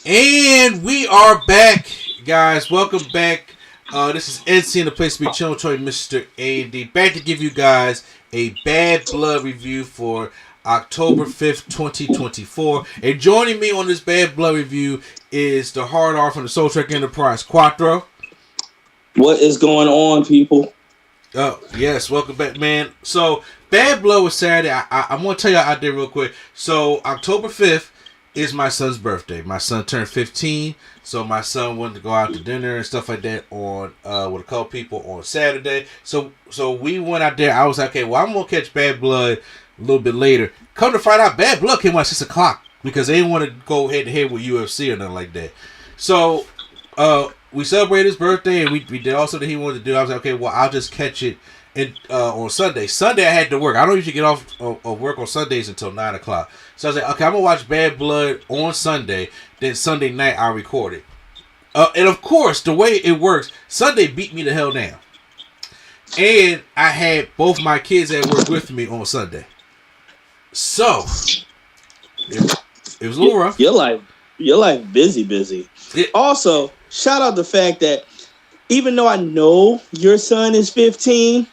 And we are back, guys. Welcome back. This is NC in the place to be chilling with Mr. A&D. Back to give you guys a Bad Blood review for October 5th, 2024. And joining me on this Bad Blood review is the hard R from the Soul Trek Enterprise, Quattro. What is going on, people? Oh, yes. Welcome back, man. So, Bad Blood was Saturday. I'm going to tell y'all out there real quick. So, October 5th is my son's birthday. My son turned 15, so my son wanted to go out to dinner and stuff like that on with a couple people on Saturday. So we went out there. I was like, okay, well, I'm gonna catch Bad Blood a little bit later. Come to find out, Bad Blood came out at 6 o'clock because they didn't want to go head to head with UFC or nothing like that. So we celebrated his birthday and we did also that he wanted to do. I was like, okay, well, I'll just catch it on Sunday. Sunday I had to work. I don't usually get off of work on Sundays until 9 o'clock. So I was like, okay, I'm going to watch Bad Blood on Sunday. Then Sunday night I'll record it. And of course, the way it works, Sunday beat me the hell down. And I had both my kids at work with me on Sunday. So, it was a little rough. Your life busy. Also, shout out the fact that even though I know your son is 15,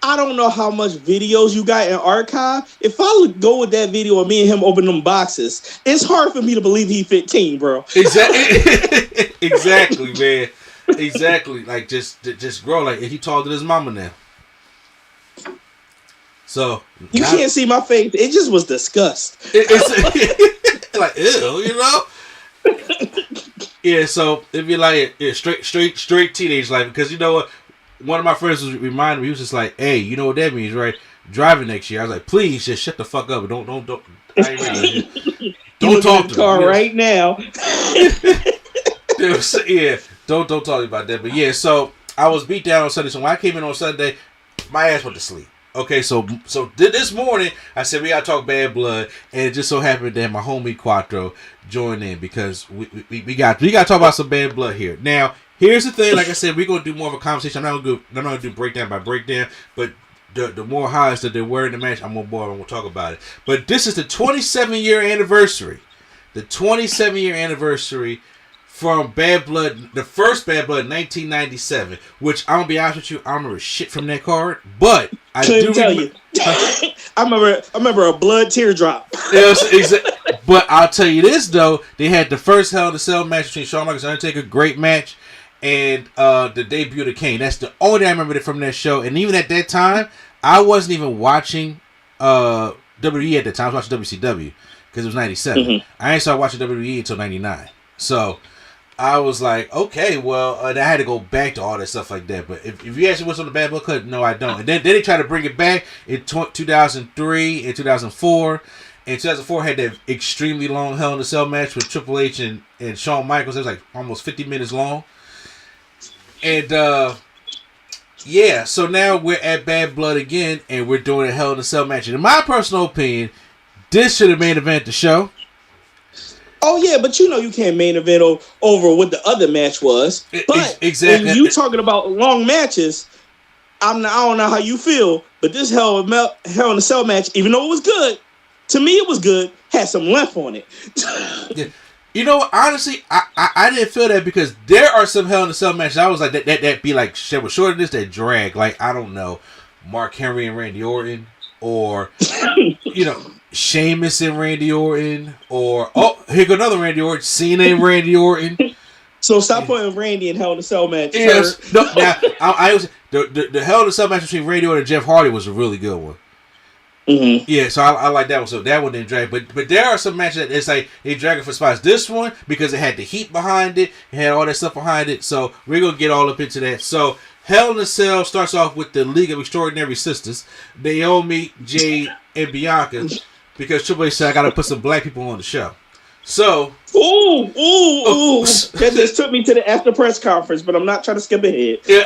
I don't know how much videos you got in archive. If I go with that video of me and him opening them boxes, it's hard for me to believe he's 15, bro. Exactly, exactly, man. Exactly. Like just grow. Like he taller than his mama now. So you can't see my face. It just was disgust. It's like ew, you know. Yeah. So it'd be like straight teenage life because you know what. One of my friends was reminding me, he was just like, hey, you know what that means, right? Driving next year. I was like, please, just shut the fuck up. Don't I ain't ready. Don't talk to car me. Right now. Yeah, don't talk to me about that. But yeah, so I was beat down on Sunday. So when I came in on Sunday, my ass went to sleep. Okay, so this morning, I said, we got to talk Bad Blood. And it just so happened that my homie Quattro joined in because we got to talk about some Bad Blood here. Now, here's the thing, like I said, we're going to do more of a conversation. I'm not going to do breakdown by breakdown, but the more highs that there were in the match, I'm on board and we'll talk about it. But this is the 27-year anniversary. The 27-year anniversary from Bad Blood, the first Bad Blood, 1997, which I'm going to be honest with you, I don't remember shit from that card, but I do tell you. I remember a blood teardrop. But I'll tell you this, though, they had the first Hell in a Cell match between Shawn Michaels and Undertaker, great match. And the debut of Kane. That's the only thing I remember from that show. And even at that time, I wasn't even watching WWE at the time. I was watching WCW because it was 97. Mm-hmm. I ain't started watching WWE until 99. So I was like, okay, well, I had to go back to all that stuff like that. But if you ask me what's on the Bad Blood Club, no, I don't. And then they tried to bring it back in 2003 and 2004. And 2004 had that extremely long Hell in a Cell match with Triple H and Shawn Michaels. It was like almost 50 minutes long. And, yeah, so now we're at Bad Blood again, and we're doing a Hell in a Cell match. And in my personal opinion, this should have main event the show. Oh, yeah, but you know you can't main event over what the other match was. But exactly. When you talking about long matches, I don't know how you feel, but this Hell in a Cell match, even though it was good, to me it was good, had some length on it. Yeah. You know, honestly, I didn't feel that because there are some Hell in a Cell matches. I was like, that be like, shit was shorter than this, that drag. Like, I don't know, Mark Henry and Randy Orton, or, you know, Sheamus and Randy Orton, or, oh, here go another Randy Orton, Cena and Randy Orton. So stop putting Randy in Hell in a Cell match. Yes. No, now, I was, the Hell in a Cell match between Randy Orton and Jeff Hardy was a really good one. Mm-hmm. Yeah, so I like that one. So that one didn't drag, but there are some matches that it's like they drag it for spots. This one because it had the heat behind it, it had all that stuff behind it. So we're gonna get all up into that. So Hell in a Cell starts off with the League of Extraordinary Sisters, Naomi, Jade, and Bianca, because Triple H said I gotta put some black people on the show. So ooh, that just took me to the after press conference, but I'm not trying to skip ahead. Yeah,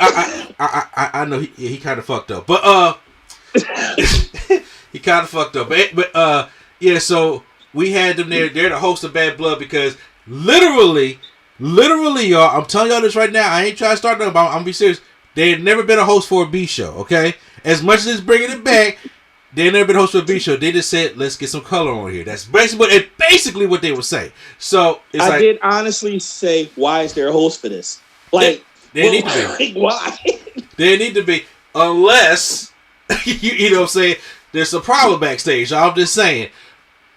I know he kind of fucked up, but he kind of fucked up. But yeah, so we had them there. They're the host of Bad Blood because literally, y'all, I'm telling y'all this right now. I ain't trying to start nothing, but I'm going to be serious. They had never been a host for a B show, okay? As much as it's bringing it back, They never been host for a B show. They just said, let's get some color on here. That's basically what they would say. So it's I did honestly say, why is there a host for this? Like, they need to be. Why? They need to be, unless you know what I'm saying, there's a problem backstage. I'm just saying.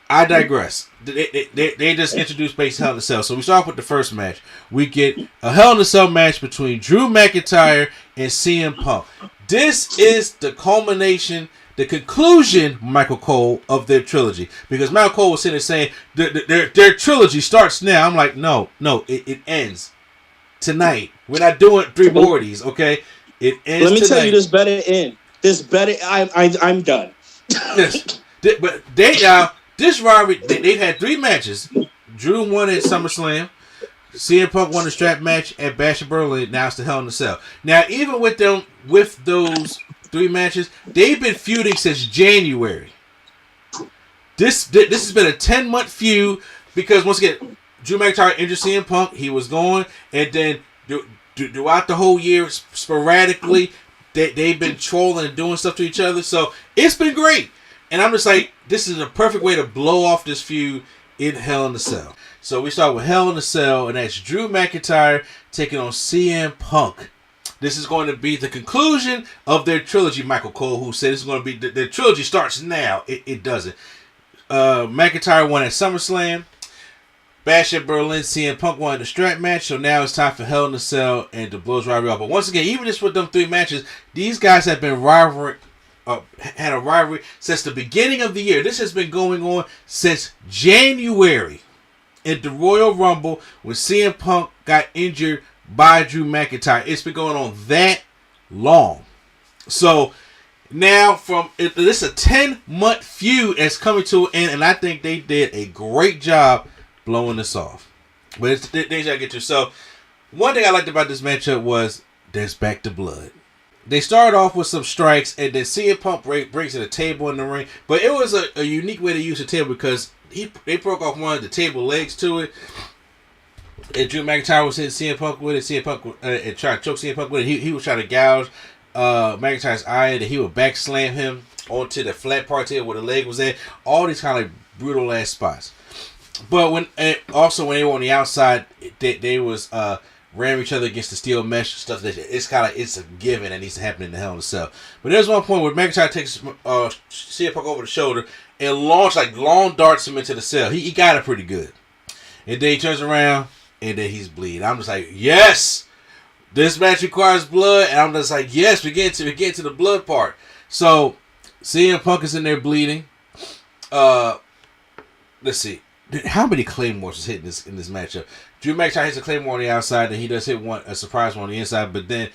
I digress. They just introduced Base Hell in a Cell. So we start off with the first match. We get a Hell in a Cell match between Drew McIntyre and CM Punk. This is the culmination, the conclusion, Michael Cole, of their trilogy. Because Michael Cole was sitting there saying, their trilogy starts now. I'm like, no, it ends tonight. We're not doing 3 more of these, okay? It ends Let me tonight. tell you, this better end. This better, I'm done. Yes. But this rivalry, they've had 3 matches. Drew won at SummerSlam. CM Punk won the strap match at Bash at Berlin. Now it's the Hell in a Cell. Now, even with those 3 matches, they've been feuding since January. This has been a 10-month feud because, once again, Drew McIntyre injured CM Punk. He was going. And then throughout the whole year, sporadically, they've been trolling and doing stuff to each other. So it's been great. And I'm just like, this is a perfect way to blow off this feud in Hell in a Cell. So we start with Hell in a Cell, and that's Drew McIntyre taking on CM Punk. This is going to be the conclusion of their trilogy, Michael Cole, who said it's going to be, their trilogy starts now. It doesn't. McIntyre won at SummerSlam. Bash at Berlin, CM Punk won the strap match, so now it's time for Hell in a Cell and the Blows rivalry. But once again, even just with them 3 matches, these guys have been had a rivalry since the beginning of the year. This has been going on since January at the Royal Rumble when CM Punk got injured by Drew McIntyre. It's been going on that long. So now this is a 10-month feud that's coming to an end, and I think they did a great job blowing this off. But it's things I get to. So one thing I liked about this matchup was there's back to blood. They started off with some strikes, and then CM Punk brings in a table in the ring. But it was a unique way to use the table because they broke off one of the table legs to it. And Drew McIntyre was hitting CM Punk with it. CM Punk and trying to choke CM Punk with it. He was trying to gouge McIntyre's eye, and he would back slam him onto the flat part here where the leg was at. All these kind of like brutal ass spots. But when they were on the outside, they was ram each other against the steel mesh stuff. That it's a given that needs to happen in the Hell in a Cell. But there's one point where McIntyre takes CM Punk over the shoulder and long darts him into the cell. He got it pretty good. And then he turns around and then he's bleeding. I'm just like, yes, this match requires blood. And I'm just like, yes, we get to the blood part. So CM Punk is in there bleeding. Let's see. How many claymores was hit in this matchup? Drew McIntyre hits a claymore on the outside, and he does hit a surprise one on the inside. But then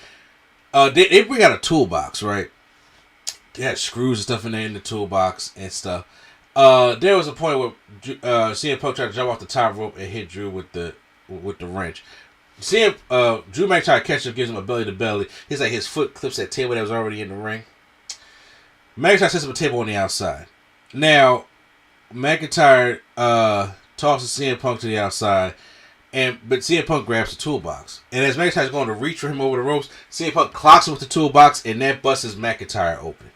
they bring out a toolbox, right? They had screws and stuff in there in the toolbox and stuff. There was a point where CM Punk tried to jump off the top rope and hit Drew with the wrench. Drew McIntyre catches him, gives him a belly to belly. His foot clips that table that was already in the ring. McIntyre sets up a table on the outside. Now McIntyre tosses CM Punk to the outside, but CM Punk grabs the toolbox. And as McIntyre's going to reach for him over the ropes, CM Punk clocks him with the toolbox, and that busts McIntyre open.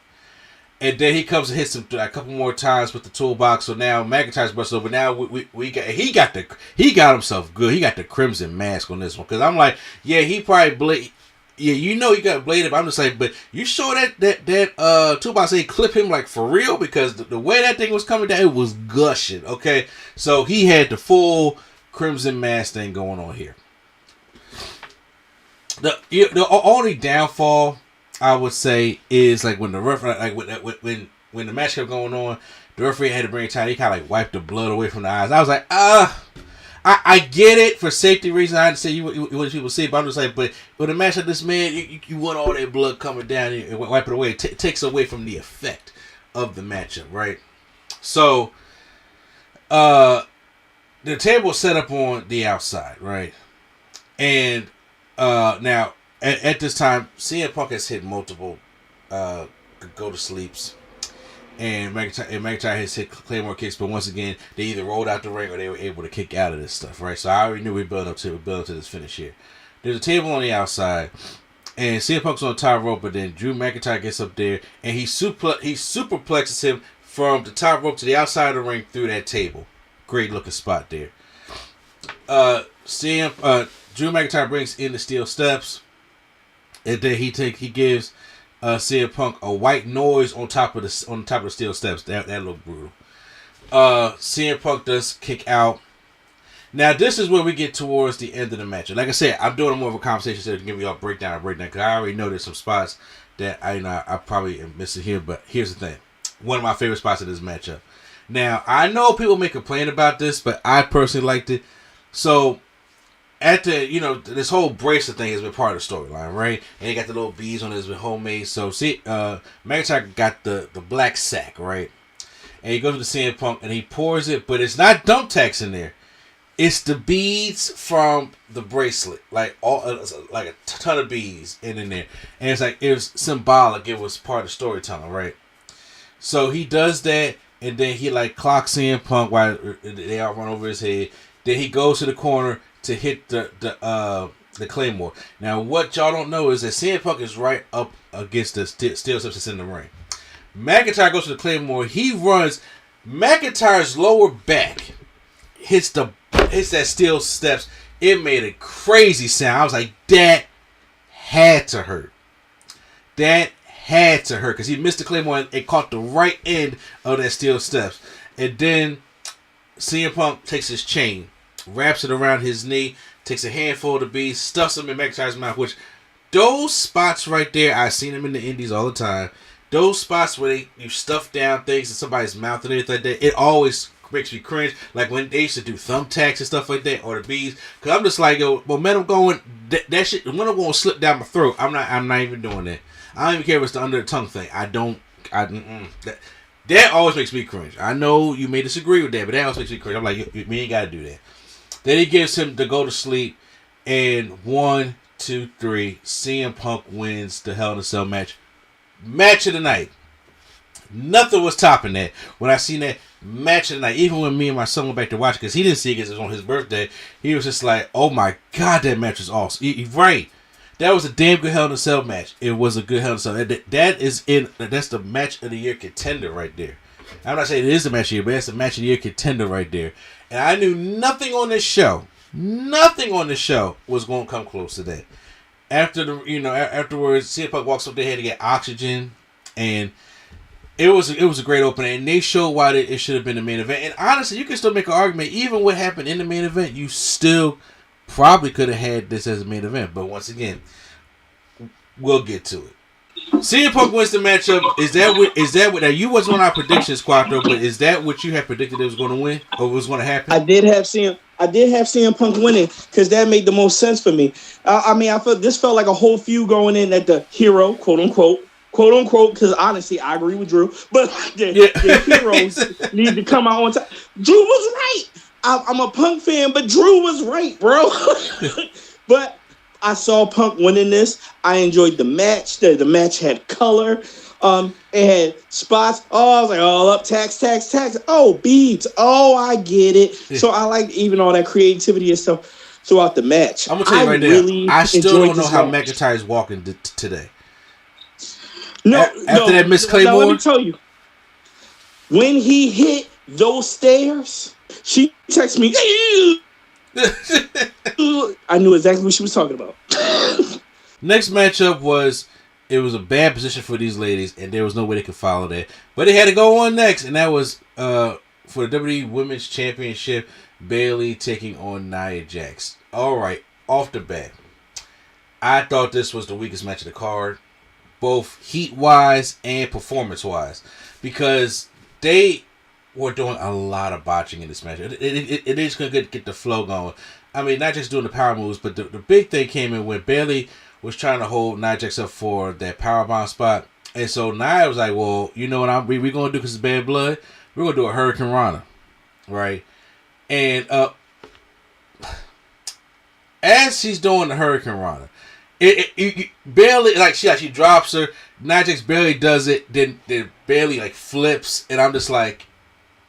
And then he comes and hits him a couple more times with the toolbox. So now McIntyre's busted open. Now he got himself good. He got the Crimson Mask on this one. Because I'm like, yeah, he probably he got bladed. But I'm just like, but you saw that toolbox ain't clip him like for real, because the way that thing was coming down, it was gushing. Okay, so he had the full Crimson Mask thing going on here. The only downfall I would say is like when the referee, like when the match kept going on, the referee had to bring time. He kind of like wiped the blood away from the eyes. I was like, I get it for safety reasons. I understand you what people see, but I'm just like, but with a match like this, man, you want all that blood coming down and wipe it away. It takes away from the effect of the matchup, right? So, the table was set up on the outside, right? And now at this time, CM Punk has hit multiple go to sleeps. And McIntyre has hit Claymore kicks, but once again, they either rolled out the ring or they were able to kick out of this stuff, right? So I already knew we built up to this finish here. There's a table on the outside, and CM Punk's on the top rope, but then Drew McIntyre gets up there and he superplexes him from the top rope to the outside of the ring through that table. Great looking spot there. Drew McIntyre brings in the steel steps, and then he gives CM Punk a white noise on top of the steel steps. That looked brutal. CM Punk does kick out. Now this is where we get towards the end of the match. Like I said, I'm doing more of a conversation to give you all a breakdown because I already know there's some spots that I probably am missing here. But here's the thing: one of my favorite spots of this matchup. Now I know people may complain about this, but I personally liked it. So at this whole bracelet thing has been part of the storyline, right? And he got the little beads on it, it's been homemade. So McIntyre got the black sack, right? And he goes to the CM Punk and he pours it, but it's not dump tacks in there. It's the beads from the bracelet, like a ton of beads in there, and it's like it was symbolic. It was part of storytelling, right? So he does that, and then he like clocks CM Punk while they all run over his head. Then he goes to the corner to hit the Claymore. Now, what y'all don't know is that CM Punk is right up against the steel steps that's in the ring. McIntyre goes to the Claymore. He runs. McIntyre's lower back hits that steel steps. It made a crazy sound. I was like, that had to hurt. That had to hurt because he missed the Claymore and it caught the right end of that steel steps. And then CM Punk takes his chain, wraps it around his knee, takes a handful of the beads, stuffs them in McIntyre's mouth. Which those spots right there, I've seen them in the indies all the time. Those spots where you stuff down things in somebody's mouth and everything like that, it always makes me cringe. Like when they used to do thumbtacks and stuff like that, or the beads. Cause I'm just like, yo, momentum going, that shit, momentum going to slip down my throat. I'm not even doing that. I don't even care if it's the under the tongue thing. That always makes me cringe. I know you may disagree with that, but that always makes me cringe. I'm like, we ain't got to do that. Then he gives him to go to sleep, and 1, 2, 3, CM Punk wins the Hell in a Cell match. Match of the night. Nothing was topping that. When I seen that match of the night, even when me and my son went back to watch, because he didn't see it because it was on his birthday, he was just like, oh my God, that match was awesome. Right. That was a damn good Hell in a Cell match. It was a good Hell in a Cell. That's the match of the year contender right there. I'm not saying it is the match of the year, but that's the match of the year contender right there. And I knew nothing on this show was going to come close to that. Afterwards, CM Punk walks up there to get oxygen, and it was a great opening. And they showed why it should have been the main event. And honestly, you can still make an argument, even what happened in the main event, you still probably could have had this as a main event. But once again, we'll get to it. CM Punk wins the matchup. Is that what? Now you wasn't on our predictions, Quattro, but is that what you had predicted it was going to win or was going to happen? I did have CM Punk winning because that made the most sense for me. I felt this felt like a whole feud going in at the hero, quote unquote, because honestly, I agree with Drew, but the heroes need to come out on time. Drew was right. I'm a Punk fan, but Drew was right, bro. But I saw Punk winning this. I enjoyed the match. The match had color. It had spots. Oh, I was like, oh, up, tax. Oh, beads. Oh, I get it. Yeah. So I liked even all that creativity and stuff throughout the match. I'm going to tell you right now, I still don't know how McIntyre is walking today. After that Miss Claymore? Let me tell you. When he hit those stairs, she texted me, I knew exactly what she was talking about. Next matchup was a bad position for these ladies, and there was no way they could follow that. But they had to go on next, and that was for the WWE Women's Championship, Bayley taking on Nia Jax. All right, off the bat, I thought this was the weakest match of the card, both heat-wise and performance-wise, because they were doing a lot of botching in this match. It is going to get the flow going. I mean, not just doing the power moves, but the big thing came in when Bayley was trying to hold Nia Jax up for that powerbomb spot. And so Nia was like, well, you know what we're going to do because it's bad blood? We're going to do a Hurricane Rana. Right? And as she's doing the Hurricane Rana, Bayley, like she drops her. Nia Jax barely does it. Then Bayley like flips. And I'm just like,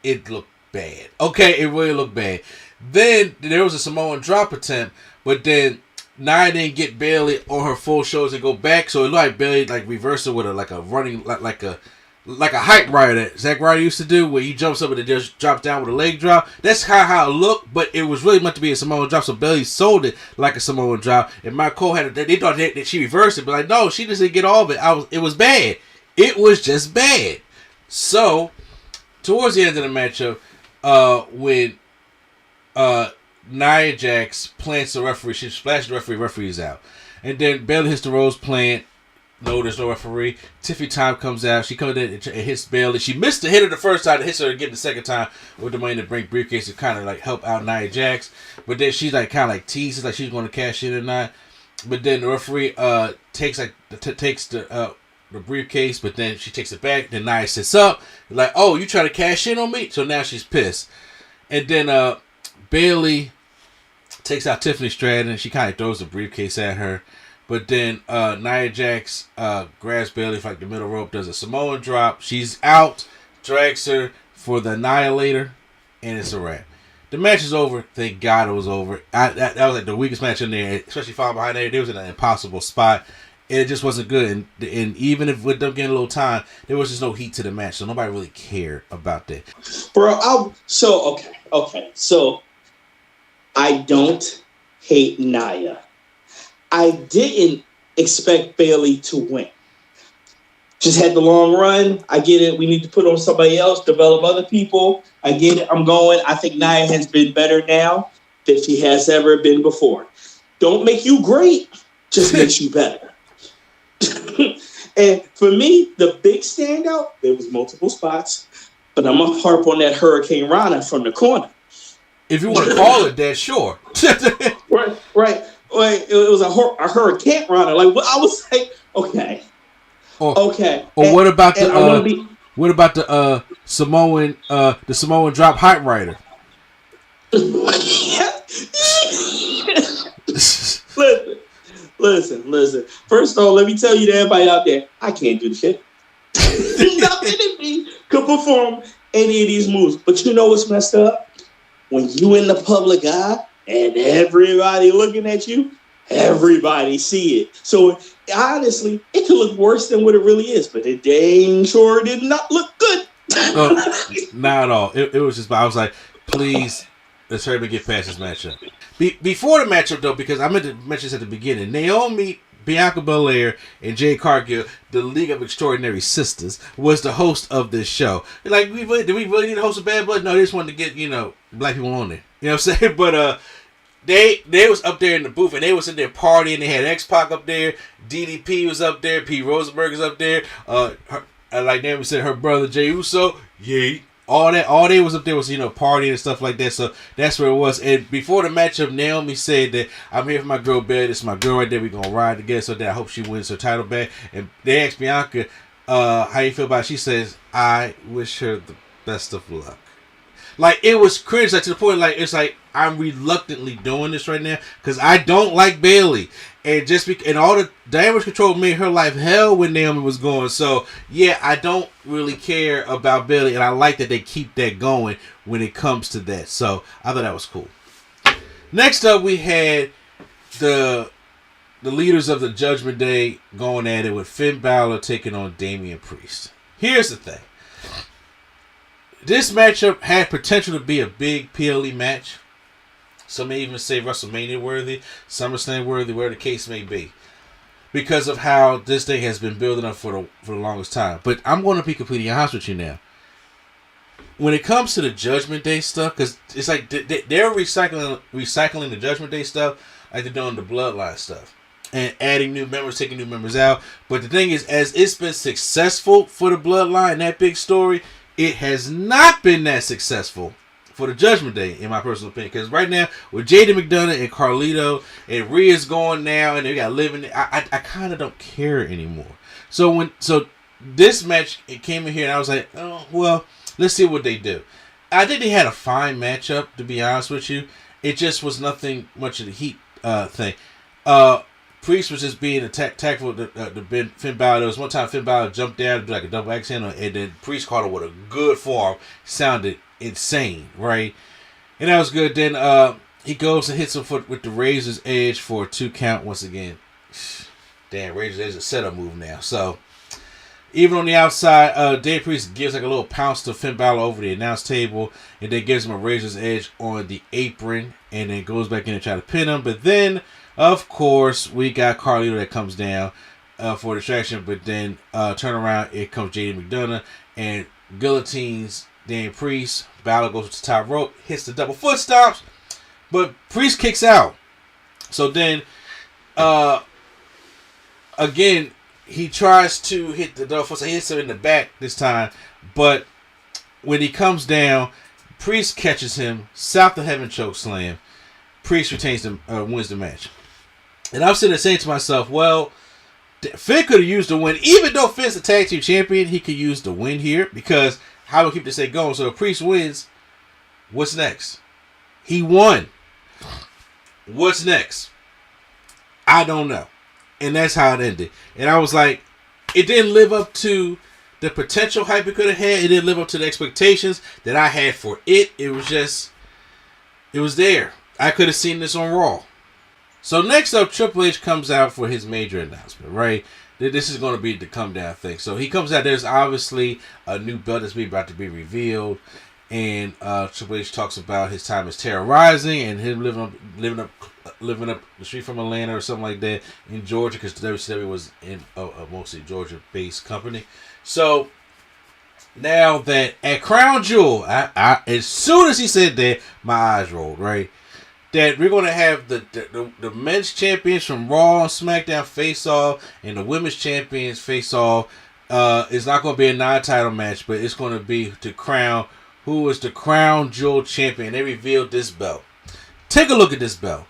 it looked bad. Okay, it really looked bad. Then there was a Samoan drop attempt, but then Nia didn't get Bayley on her full shows and go back, so it looked like Bayley like reversed it with a running like a hype rider that Zack Ryder used to do, where he jumps up and just drops down with a leg drop. That's how it looked, but it was really meant to be a Samoan drop, so Bayley sold it like a Samoan drop. And Mike Cole they thought that she reversed it, but like, no, she just didn't get all of it. It was bad. It was just bad. So, towards the end of the matchup, when Nia Jax plants the referee, she splashes the referee's out. And then Bayley hits the Rose plant. No, there's no referee. Tiffany Time comes out. She comes in and hits Bayley. She missed the hit her the first time. It hits her again the second time with the money in the bank briefcase to kind of like help out Nia Jax. But then she's like kind of like teases like she's going to cash in or not. But then the referee takes the briefcase, but then she takes it back. Then Nia sits up like, oh, you trying to cash in on me? So now she's pissed. And then Bayley takes out Tiffany Stratton and she kind of throws the briefcase at her. But then Nia Jax grabs Bayley for like the middle rope, does a Samoan drop. She's out, drags her for the Annihilator, and it's a wrap. The match is over. Thank God it was over. That was like the weakest match in there, especially falling behind there. They was in an impossible spot, and it just wasn't good. And even if with them getting a little time, there was just no heat to the match, so nobody really cared about that. Bro, so I don't hate Nia. I didn't expect Bayley to win. Just had the long run. I get it. We need to put on somebody else, develop other people. I get it. I'm going. I think Nia has been better now than she has ever been before. Don't make you great, just makes you better. And for me, the big standout, there was multiple spots, but I'm going to harp on that Hurricane Rana from the corner. If you want to call it that, sure. Right. It was a Hurricane Rana. Like, I was like, okay. Okay. Or what about the Samoan drop hype rider? Listen. First of all, let me tell you to everybody out there, I can't do the shit. Nothing in me could perform any of these moves. But you know what's messed up? When you in the public eye and everybody looking at you, everybody see it. So honestly, it could look worse than what it really is, but it dang sure did not look good. Not at all. It was just, I was like, please, let's hurry up and get past this matchup. Before the matchup, though, because I meant to mention this at the beginning, Naomi, Bianca Belair, and Jade Cargill, the League of Extraordinary Sisters, was the host of this show. Like, did we really need to host a Bad Blood? No, they just wanted to get, black people on there. You know what I'm saying? But they was up there in the booth, and they was in there partying. They had X-Pac up there. DDP was up there. Pete Rosenberg was up there. Like Naomi said, her brother Jey Uso. Yeah. All they was up there was, partying and stuff like that. So that's where it was. And before the matchup, Naomi said that I'm here for my girl Beth. It's my girl right there. We're going to ride together so that I hope she wins her title back. And they asked Bianca, how you feel about it? She says, I wish her the best of luck. Like, it was cringe, like, to the point, like, it's like, I'm reluctantly doing this right now because I don't like Bayley. And and all the damage control made her life hell when Naomi was going. So, yeah, I don't really care about Bayley, and I like that they keep that going when it comes to that. So, I thought that was cool. Next up, we had the leaders of the Judgment Day going at it with Finn Balor taking on Damian Priest. Here's the thing. This matchup had potential to be a big PLE match. Some may even say WrestleMania worthy, SummerSlam worthy, where the case may be, because of how this thing has been building up for the longest time. But I'm going to be completely honest with you now. When it comes to the Judgment Day stuff, because it's like they're recycling the Judgment Day stuff like they're doing the Bloodline stuff. And adding new members, taking new members out. But the thing is, as it's been successful for the Bloodline, that big story, it has not been that successful for the Judgment Day, in my personal opinion. Because right now, with Jaden McDonough and Carlito, and Rhea's going now, and they got living, I kind of don't care anymore. So this match, it came in here, and I was like, oh, well, let's see what they do. I think they had a fine matchup, to be honest with you. It just was nothing much of the heat thing. Priest was just being tactful to Finn Balor. There was one time Finn Balor jumped down to do like a double axe handle, and then Priest caught him with a good forearm. Sounded insane, right? And that was good. Then he goes and hits him with the Razor's Edge for a 2 count once again. Damn, Razor's Edge is a setup move now. So, even on the outside, Dave Priest gives like a little pounce to Finn Balor over the announce table, and then gives him a Razor's Edge on the apron, and then goes back in and try to pin him. But then, of course, we got Carlito that comes down for a distraction, but then turn around, it comes JD McDonough, and guillotines Dave Priest. Balor goes to the top rope, hits the double foot stomps, but Priest kicks out. So then, again, he tries to hit the double foot stomp. He hits him in the back this time, but when he comes down, Priest catches him, south of heaven choke slam. Priest retains wins the match. And I'm sitting there saying to myself, well, Finn could have used the win. Even though Finn's the tag team champion, he could use the win here, because how will keep this thing going? So if Priest wins, what's next? He won. What's next? I don't know. And that's how it ended. And I was like, it didn't live up to the potential hype it could have had. It didn't live up to the expectations that I had for it. It was there. I could have seen this on Raw. So next up, Triple H comes out for his major announcement, right? This is going to be the come down thing. So he comes out. There's obviously a new belt that's about to be revealed, and Triple H talks about his time as terrorizing and him living up the street from Atlanta or something like that in Georgia, because WCW was in a mostly Georgia-based company. So now that at Crown Jewel, I as soon as he said that, my eyes rolled, right? That we're going to have the men's champions from Raw and SmackDown face off, and the women's champions face off. It's not going to be a non-title match, but it's going to be to crown who is the Crown Jewel champion. They revealed this belt. Take a look at this belt.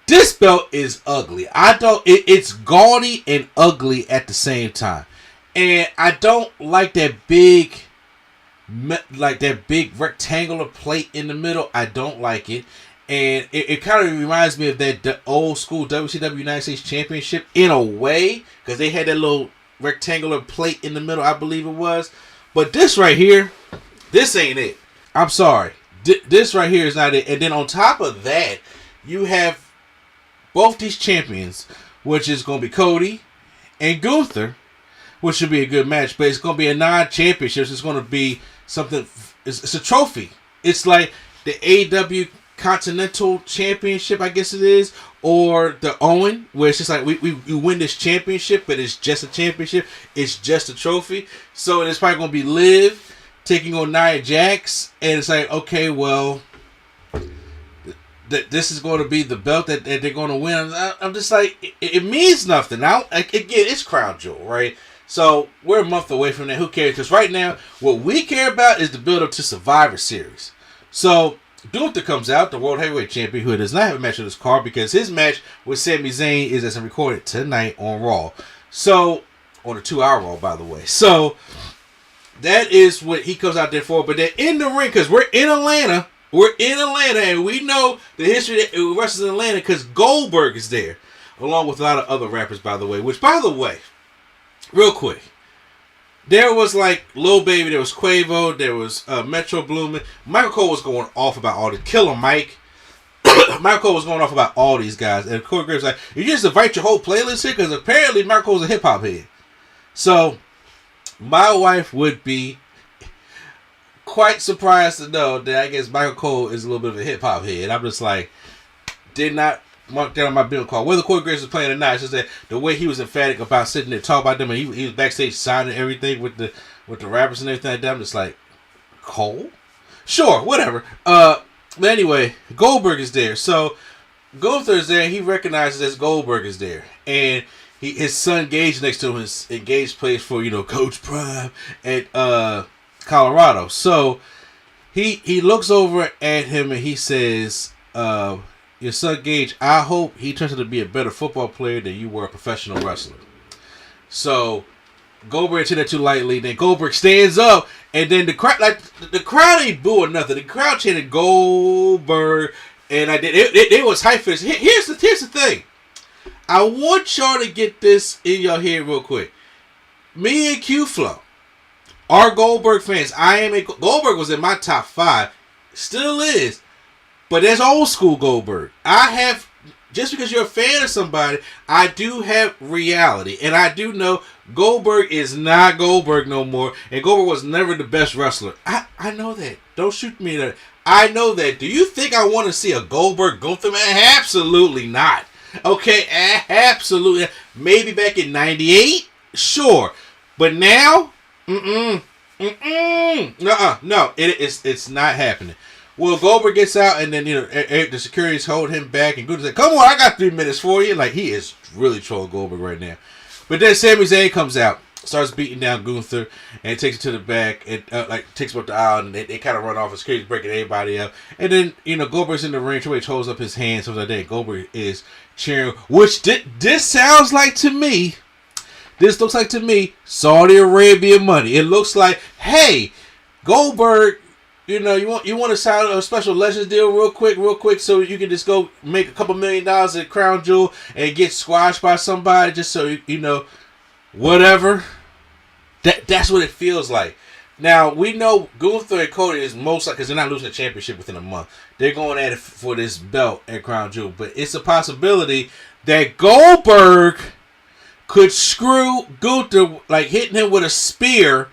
This belt is ugly. It's gaudy and ugly at the same time, and I don't like that big rectangular plate in the middle. I don't like it. And it kind of reminds me of the old school WCW United States Championship in a way, because they had that little rectangular plate in the middle, I believe it was. But this right here, this ain't it. I'm sorry. This right here is not it. And then on top of that, you have both these champions, which is going to be Cody and Gunther, which should be a good match. But it's going to be a non-championship. It's going to be something. It's a trophy. It's like the AEW Continental Championship, I guess it is, or the Owen, where it's just like we win this championship, but it's just a championship. It's just a trophy. So it's probably going to be Liv taking on Nia Jax, and it's like, okay, well, this is going to be the belt that they're going to win. I'm just like, it means nothing. Now, again, it's Crown Jewel, right? So we're a month away from that. Who cares? Because right now, what we care about is the build up to Survivor Series. So Gunther comes out, the World Heavyweight Champion, who does not have a match on his card because his match with Sami Zayn is as recorded tonight on Raw. So, on a 2-hour Raw, by the way. So, that is what he comes out there for. But then in the ring, because we're in Atlanta, and we know the history that wrestles in Atlanta because Goldberg is there, along with a lot of other rappers, by the way. Which, by the way, real quick, there was like Lil Baby, there was Quavo, there was Metro Boomin. Michael Cole was going off about all the Killer Mike. Michael Cole was going off about all these guys. And Corey Graves was like, you just invite your whole playlist here? Because apparently Michael Cole's a hip hop head. So, my wife would be quite surprised to know that I guess Michael Cole is a little bit of a hip hop head. I'm just like, did not mark down on my bill call. Whether Corey Graves was playing or not, it's just that the way he was emphatic about sitting there talking about them, and he was backstage signing everything with the rappers and everything like that. I'm just like, Cole? Sure, whatever. But anyway, Goldberg is there. So Gunther is there, and he recognizes that Goldberg is there. And his son Gage next to him, and Gage plays for, Coach Prime at Colorado. So he looks over at him and he says, your son Gage, I hope he turns out to be a better football player than you were a professional wrestler. So Goldberg took that too lightly. Then Goldberg stands up, and then the crowd ain't booing nothing. The crowd chanted Goldberg, and it was hype for this. Here's the thing. I want y'all to get this in your head real quick. Me and Q-Flow are Goldberg fans. Goldberg was in my top 5, still is. But there's old school Goldberg. Just because you're a fan of somebody, I do have reality. And I do know Goldberg is not Goldberg no more. And Goldberg was never the best wrestler. I know that. Don't shoot me that. I know that. Do you think I want to see a Goldberg Gunther match? Absolutely not. Okay, absolutely. Maybe back in 98? Sure. But now? No, it's not happening. Well, Goldberg gets out, and then the security's hold him back, and Gunther's like, "Come on, I got 3 minutes for you." Like, he is really trolling Goldberg right now. But then Sami Zayn comes out, starts beating down Gunther, and takes it to the back, and takes him up the aisle, and they kind of run off. It's crazy, breaking everybody up, and then Goldberg's in the ring. Triple H holds up his hand, something like that. Goldberg is cheering, which this sounds like to me. This looks like to me Saudi Arabia money. It looks like, hey, Goldberg. You want to sign a special Legends deal real quick, so you can just go make a couple $1 million at Crown Jewel and get squashed by somebody, just so whatever. That's what it feels like. Now we know Gunther and Cody is most likely, because they're not losing the championship within a month. They're going at it for this belt at Crown Jewel, but it's a possibility that Goldberg could screw Gunther, like hitting him with a spear,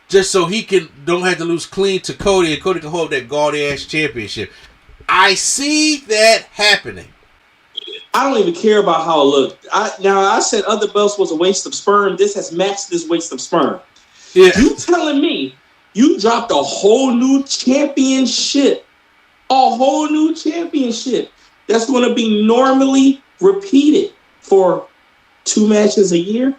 just so he don't have to lose clean to Cody, and Cody can hold that gaudy ass championship. I see that happening. I don't even care about how it looked. I said other belts was a waste of sperm. This has matched this waste of sperm. Yeah. You telling me you dropped a whole new championship, that's going to be normally repeated for 2 matches a year?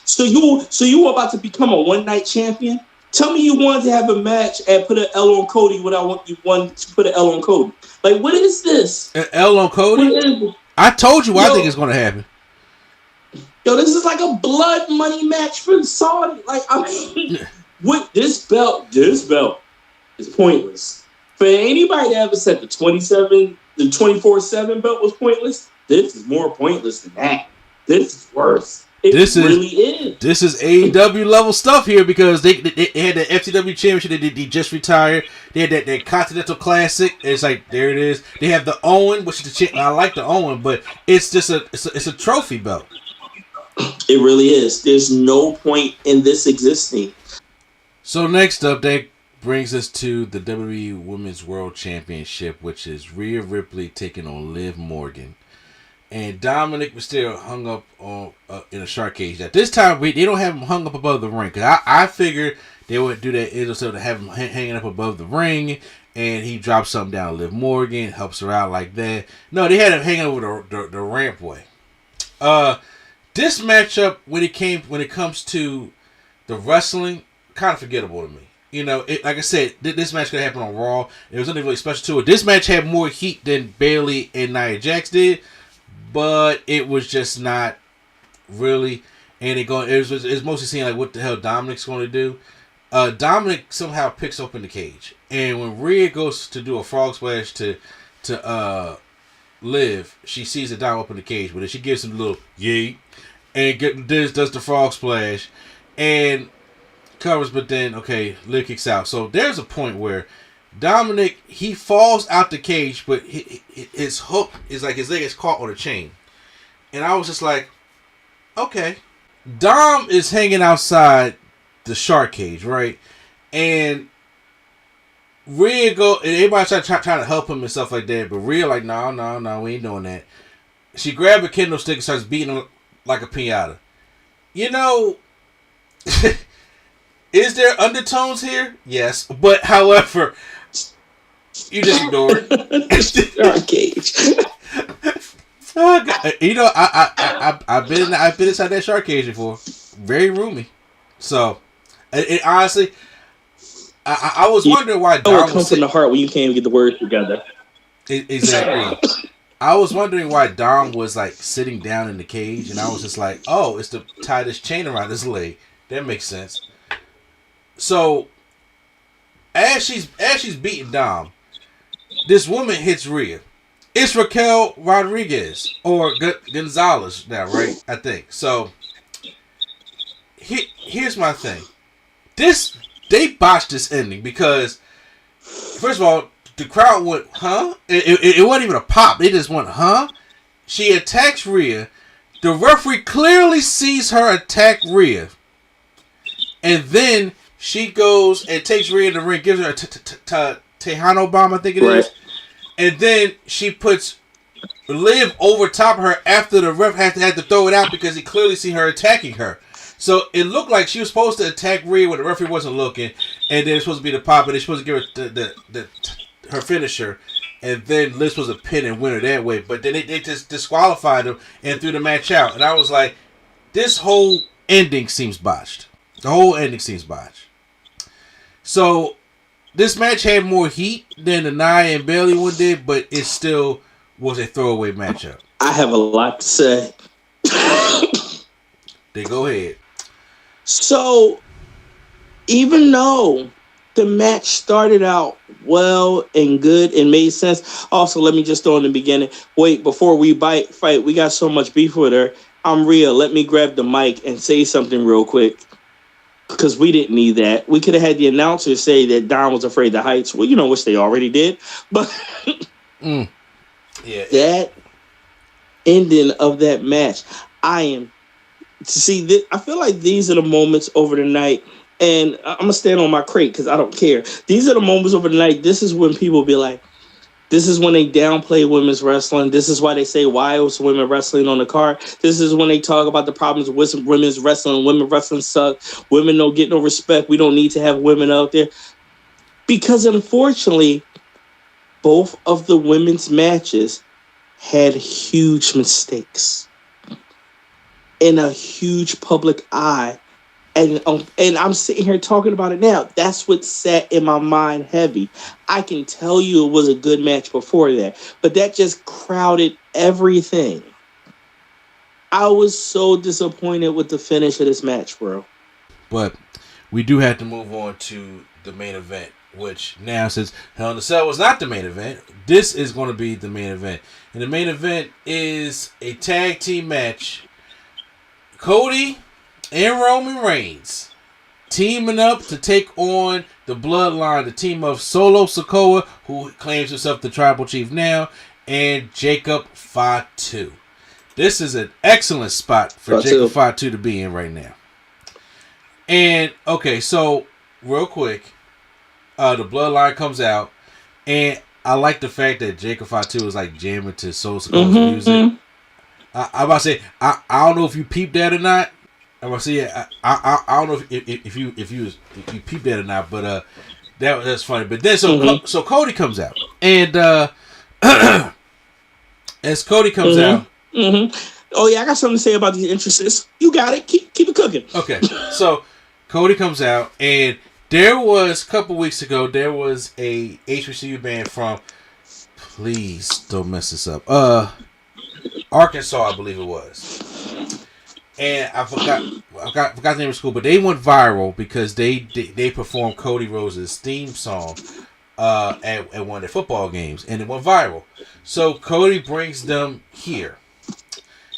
So you were about to become a one-night champion? Tell me you wanted to have a match and put an L on Cody when I want you wanted to put an L on Cody. Like, what is this? An L on Cody? I told you what I think is going to happen. Yo, this is like a blood money match for Saudi. Like, I mean, with this belt is pointless. For anybody that ever said the 24/7 belt was pointless, this is more pointless than that. This is worse. This is AEW level stuff here, because they had the FTW championship. They just retired. They had that Continental Classic. It's like, there it is. They have the Owen, which is I like the Owen, but it's just it's a trophy belt. It really is. There's no point in this existing. So next up, that brings us to the WWE Women's World Championship, which is Rhea Ripley taking on Liv Morgan. And Dominic Mysterio hung up on in a shark cage. At this time, they don't have him hung up above the ring. Because I figured they would do that instead of have him hanging up above the ring, and he drops something down Liv Morgan, helps her out like that. No, they had him hanging over the rampway. This matchup, when it comes to the wrestling, kind of forgettable to me. Like I said, this match could happen on Raw. There was nothing really special to it. This match had more heat than Bayley and Nia Jax did, but it was just not really. And it was mostly seeing like what the hell Dominic's going to do. Dominic somehow picks open the cage, and when Rhea goes to do a frog splash to Liv, she sees the Dom open the cage, but then she gives him a little yeet, and does the frog splash, and covers. But then Liv kicks out. So there's a point where Dominic, he falls out the cage, but his hook is like his leg is caught on a chain, and I was just like, okay. Dom is hanging outside the shark cage, right? And Rhea and everybody trying to help him and stuff like that, but Rhea like, no, we ain't doing that. She grabbed a kendo stick and starts beating him like a piñata. Is there undertones here? Yes, but however, you just ignore it. Shark cage. Oh, God. I've been inside that shark cage before. Very roomy. So, it honestly, I was wondering why Dom it comes from the heart when you can't even get the words together. Exactly. I was wondering why Dom was like sitting down in the cage, and I was just like, oh, it's to tie this chain around his leg. That makes sense. So, as she's beating Dom, this woman hits Rhea. It's Raquel Rodriguez or Gonzalez now, right? I think. So, here's my thing. They botched this ending because, first of all, the crowd went, huh? It wasn't even a pop. They just went, huh? She attacks Rhea. The referee clearly sees her attack Rhea. And then she goes and takes Rhea in the ring, gives her a Tejano bomb, I think it is. And then she puts Liv over top of her after the ref had to throw it out because he clearly see her attacking her. So it looked like she was supposed to attack Rhea when the referee wasn't looking, and then it's supposed to be the pop, and they're supposed to give her her finisher, and then Liv was a pin and win her that way. But then they just disqualified him and threw the match out. And I was like, this whole ending seems botched. The whole ending seems botched. So this match had more heat than the Nia and Bayley one did, but it still was a throwaway matchup. I have a lot to say. Then go ahead. So, even though the match started out well and good and made sense, also let me just throw in the beginning. Wait, before we fight, we got so much beef with her. I'm real. Let me grab the mic and say something real quick. Because we didn't need that. We could have had the announcer say that Don was afraid of heights. Well, which they already did. But yeah, that ending of that match, I feel like these are the moments over the night, and I'm going to stand on my crate because I don't care. These are the moments over the night. This is when people be like, this is when they downplay women's wrestling. This is why they say, why was women wrestling on the card? This is when they talk about the problems with women's wrestling. Women wrestling suck. Women don't get no respect. We don't need to have women out there. Because unfortunately, both of the women's matches had huge mistakes in a huge public eye. And I'm sitting here talking about it now. That's what sat in my mind heavy. I can tell you it was a good match before that, but that just crowded everything. I was so disappointed with the finish of this match, bro. But we do have to move on to the main event, which now, since Hell in a Cell was not the main event, this is going to be the main event. And the main event is a tag team match. Cody and Roman Reigns teaming up to take on the Bloodline, the team of Solo Sikoa, who claims himself the Tribal Chief now, and Jacob Fatu. This is an excellent spot for Jacob Fatu to be in right now. And, okay, so, real quick, the Bloodline comes out, and I like the fact that Jacob Fatu is like jamming to Solo Sikoa's music. I'm about to say, I don't know if you peeped that or not. I'm gonna say, I don't know if you peeped that or not, but that's funny. But then so Cody comes out, and as Cody comes out, oh yeah, I got something to say about these entrances. You got it. Keep it cooking. Okay, so Cody comes out, and there was a couple weeks ago there was a HBCU band from, please don't mess this up, Arkansas, I believe it was. And I forgot the name of the school, but they went viral because they performed Cody Rhodes' theme song at one of their football games, and it went viral. So Cody brings them here.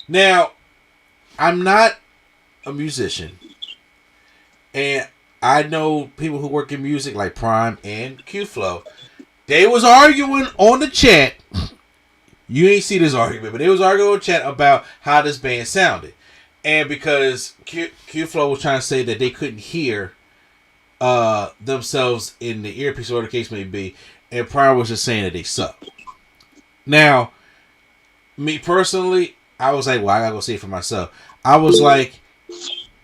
Now, I'm not a musician, and I know people who work in music like Prime and Q-Flow. They was arguing on the chat. You ain't see this argument, but they was arguing on the chat about how this band sounded. And because Q-Flow was trying to say that they couldn't hear themselves in the earpiece, or the case may be, and Pryor was just saying that they suck. Now, me personally, I was like, well, I gotta go see it for myself. I was like,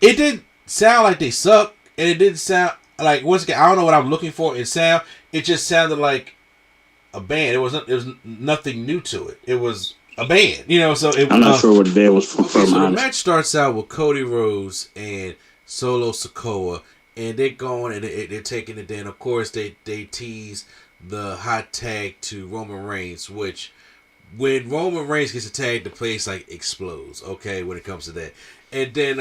it didn't sound like they suck, and it didn't sound like, once again, I don't know what I'm looking for in sound. It just sounded like a band. It was nothing new to it. It was a band, so I'm not sure what the band was from. Okay, so the match starts out with Cody Rhodes and Solo Sikoa, and they're going and they're taking it. Then, of course, they tease the hot tag to Roman Reigns, which when Roman Reigns gets a tag, the place like explodes. Okay, when it comes to that, and then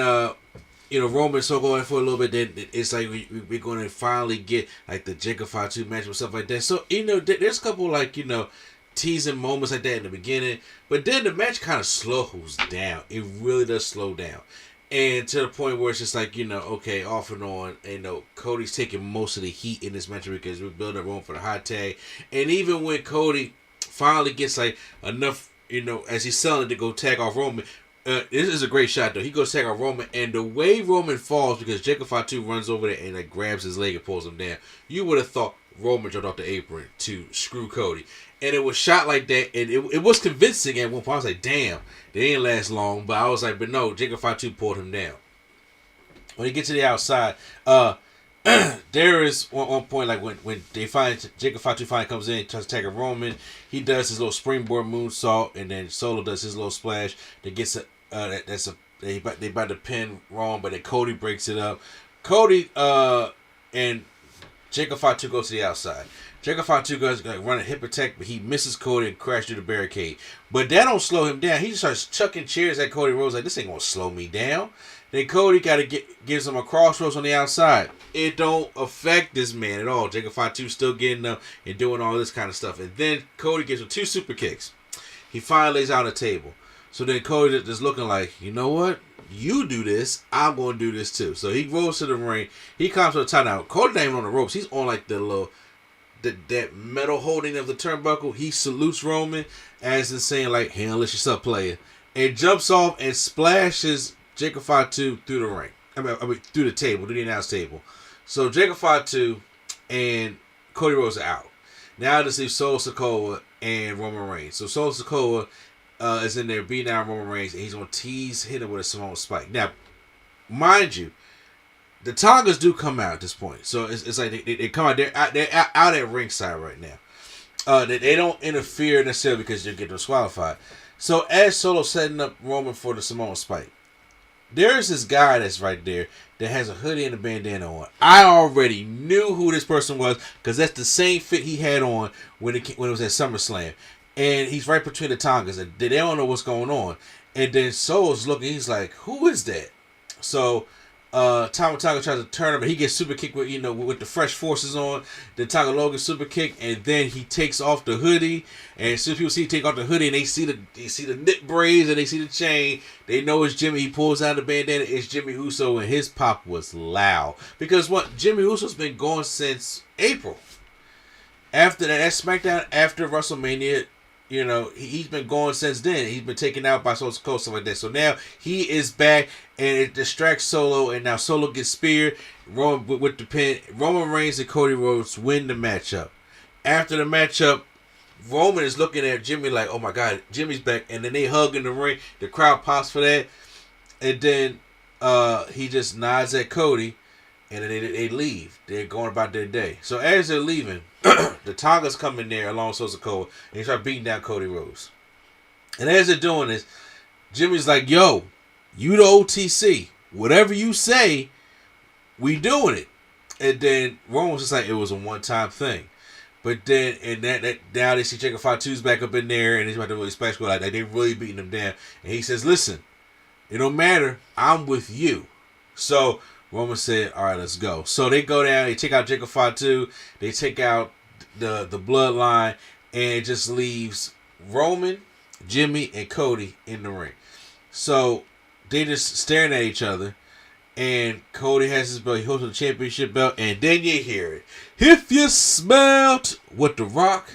Roman's so going for a little bit. Then it's like we're going to finally get like the Jacob Fatu match and stuff like that. So there's a couple teasing moments like that in the beginning, but then the match kind of slows down. It really does slow down, And to the point where it's just like, okay, off and on. And, Cody's taking most of the heat in this match because we're building room for the hot tag. And even when Cody finally gets, like, enough, as he's selling it to go tag off Roman, this is a great shot, though. He goes tag off Roman, and the way Roman falls, because Jacob Fatu runs over there and, like, grabs his leg and pulls him down, you would have thought Roman jumped off the apron to screw Cody. And it was shot like that, and it was convincing at one point. I was like, damn, they didn't last long. But I was like, but no, Jacob Fatu pulled him down. When he gets to the outside, there is one point, like when they find Jacob Fatu finally comes in, tries to tag a Roman, he does his little springboard moonsault, and then Solo does his little splash that gets they about to pin Roman, but then Cody breaks it up. Cody and Jacob Fatu goes to the outside. Jacob Fatu goes to run a hip attack, but he misses Cody and crashes through the barricade. But that don't slow him down. He just starts chucking chairs at Cody Rhodes like, this ain't gonna slow me down. Then Cody gives him a crossroads on the outside. It don't affect this man at all. Jacob Fatu still getting up and doing all this kind of stuff. And then Cody gives him 2 super kicks. He finally lays out a table. So then Cody just looking like, you know what? You do this, I'm going to do this too. So he rolls to the ring. He comes to the tie now. Cody not even on the ropes. He's on like the little, that metal holding of the turnbuckle. He salutes Roman as in saying like, hey, unless yourself player. And jumps off and splashes Jacob Fatu through the ring. I mean through the table, through the announce table. So Jacob Fatu and Cody Rhodes are out. Now to see Solo Sikoa and Roman Reigns. So Solo Sikoa is in there beating down Roman Reigns, and he's going to hit him with a Samoan spike. Now, mind you, the Tongas do come out at this point. So it's like they come out. They're out at ringside right now. They don't interfere necessarily because they're getting disqualified. So as Solo's setting up Roman for the Samoan spike, there's this guy that's right there that has a hoodie and a bandana on. I already knew who this person was because that's the same fit he had on when it was at SummerSlam. And he's right between the Tongas, and they don't know what's going on. And then Solo's looking, he's like, who is that? So Tama Tonga tries to turn him, but he gets super kicked with the fresh forces on. Then Tonga Logan super kick, and then he takes off the hoodie. And as soon as people see him take off the hoodie, and they see the knit braids and they see the chain, they know it's Jimmy. He pulls out the bandana, it's Jimmy Uso, and his pop was loud. Because Jimmy Uso's been gone since April. After that Smackdown, after WrestleMania, he's been gone since then. He's been taken out by Solo Sikoa, stuff like that. So now he is back, and it distracts Solo, and now Solo gets speared. Roman with the pin. Roman Reigns and Cody Rhodes win the matchup. After the matchup, Roman is looking at Jimmy like, oh my God, Jimmy's back. And then they hug in the ring. The crowd pops for that. And then he just nods at Cody, and then they leave. They're going about their day. So as they're leaving, the Tongas come in there along with Solo Sikoa, and they start beating down Cody Rhodes. And as they're doing this, Jimmy's like, yo, you the OTC. Whatever you say, we doing it. And then Roman was just like, it was a one-time thing. But then, and that now they see Jacob Fatu's back up in there, and he's about to really splash like they really beating him down. And he says, listen, it don't matter. I'm with you. So Roman said, all right, let's go. So they go down, they take out Jacob Fatu, they take out the bloodline, and it just leaves Roman, Jimmy, and Cody in the ring. So they just staring at each other, and Cody has his belt, he holds the championship belt, and then you hear it. If you smelled what The Rock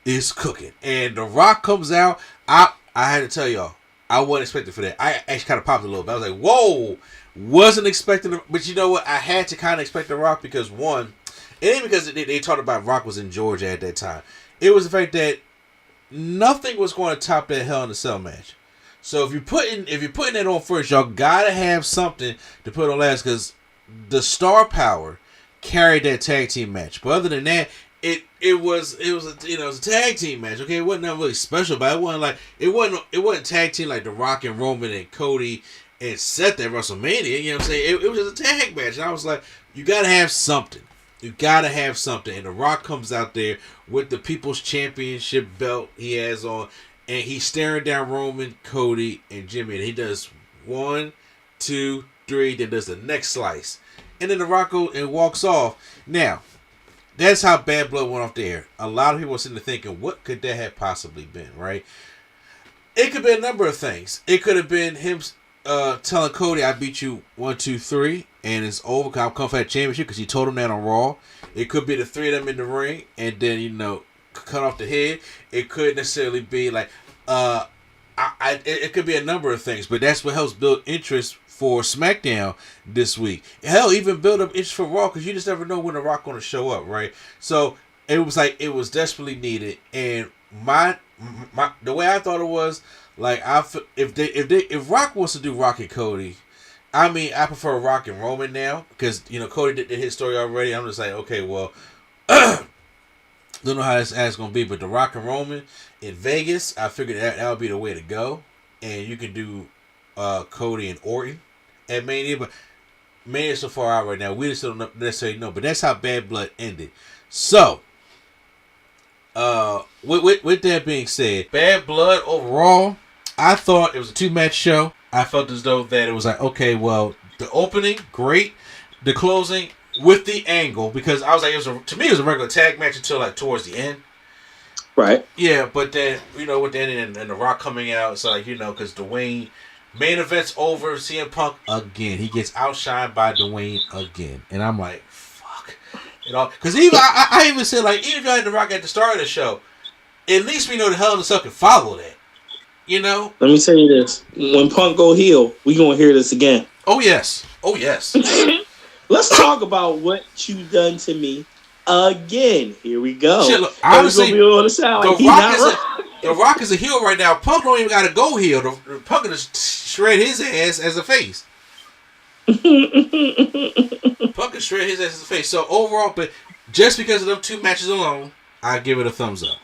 is cooking. And The Rock comes out. I had to tell y'all, I wasn't expecting for that. I actually kind of popped a little bit. I was like, whoa. Wasn't expecting, but you know what? I had to kind of expect The Rock because one, it ain't because they talked about Rock was in Georgia at that time. It was the fact that nothing was going to top that Hell in a Cell match. So if you're putting it on first, y'all gotta have something to put on last because the star power carried that tag team match. But other than that, it was a tag team match. Okay, it wasn't nothing really special, but it wasn't tag team like The Rock and Roman and Cody and Seth at WrestleMania. You know what I'm saying? It was just a tag match. And I was like, you gotta have something. You gotta have something. And The Rock comes out there with the People's Championship belt he has on, and he's staring down Roman, Cody, and Jimmy. And he does 1, 2, 3, then does the next slice. And then The Rock goes and walks off. Now, that's how Bad Blood went off the air. A lot of people are sitting there thinking, what could that have possibly been, right? It could be a number of things. It could have been him telling Cody I beat you 1, 2, 3, and it's over because I'm coming for that championship because he told him that on Raw. It could be the three of them in the ring, and then cut off the head. It could necessarily be like it could be a number of things, but that's what helps build interest for SmackDown this week. Hell, even build up interest for Raw because you just never know when the Rock going to show up, right? So it was desperately needed, and the way I thought it was like if Rock wants to do Rock and Cody, I mean I prefer Rock and Roman now because Cody did his story already. I'm just like, okay, well, don't know how this gonna be, but the Rock and Roman in Vegas, I figured that would be the way to go, and you can do Cody and Orton at Mania, but Mania's so far out right now, we just don't necessarily know. But that's how Bad Blood ended. So, with that being said, Bad Blood overall, I thought it was a 2-match show. I felt as though that it was like, okay, well, the opening, great. The closing, with the angle, because I was like, to me, it was a regular tag match until like towards the end. Right. Yeah, but then, with the end and The Rock coming out, it's like, because Dwayne, main event's over, CM Punk again. He gets outshined by Dwayne again. And I'm like, fuck. Because even, I even said, like, even if you had The Rock at the start of the show, at least we know the Hell in a Cell can follow that. Let me tell you this. When Punk go heel, we going to hear this again. Oh, yes. Oh, yes. Let's talk about what you done to me again. Here we go. Shit, look, honestly, The Rock is a heel right now. Punk don't even got to go heel. Punk can just shred his ass as a face. Punk can shred his ass as a face. So overall, but just because of them 2 matches alone, I give it a thumbs up.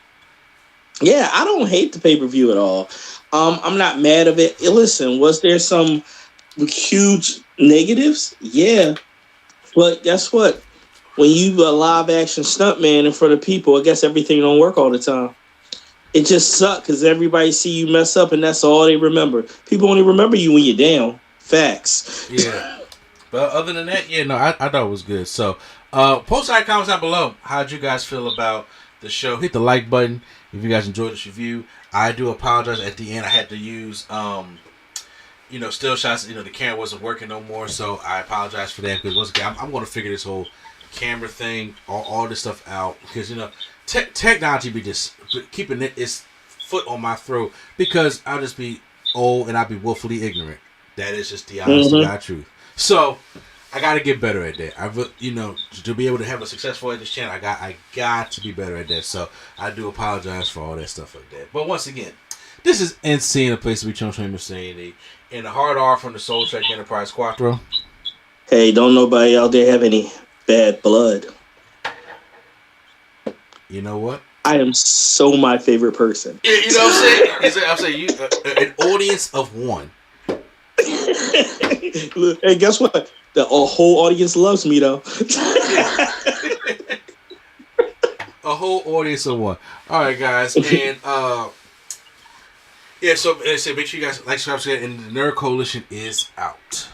Yeah, I don't hate the pay-per-view at all. I'm not mad of it. Listen, was there some huge negatives? Yeah. But guess what? When you a live-action stuntman in front of people, I guess everything don't work all the time. It just sucks because everybody see you mess up, and that's all they remember. People only remember you when you're down. Facts. Yeah. But other than that, I thought it was good. So, post our comments down below. How'd you guys feel about the show? Hit the like button if you guys enjoyed this review. I do apologize at the end. I had to use still shots. The camera wasn't working no more, so I apologize for that. Because once again, I'm going to figure this whole camera thing, all this stuff out. Because technology be just keeping its foot on my throat. Because I'll just be old and I'll be willfully ignorant. That is just the honest to God truth. So I got to get better at that. To be able to have a successful at this channel, I got to be better at that. So I do apologize for all that stuff like that. But once again, this is NC, a place to be children insanity. In the hard R from the Soul Trek Enterprise Quattro. Hey, don't nobody out there have any bad blood. You know what? I am so my favorite person. You know what I'm saying? I'm saying you an audience of one. Hey, guess what? The whole audience loves me, though. A whole audience of one. All right, guys, and so make sure you guys like, subscribe, and the Nerd Coalition is out.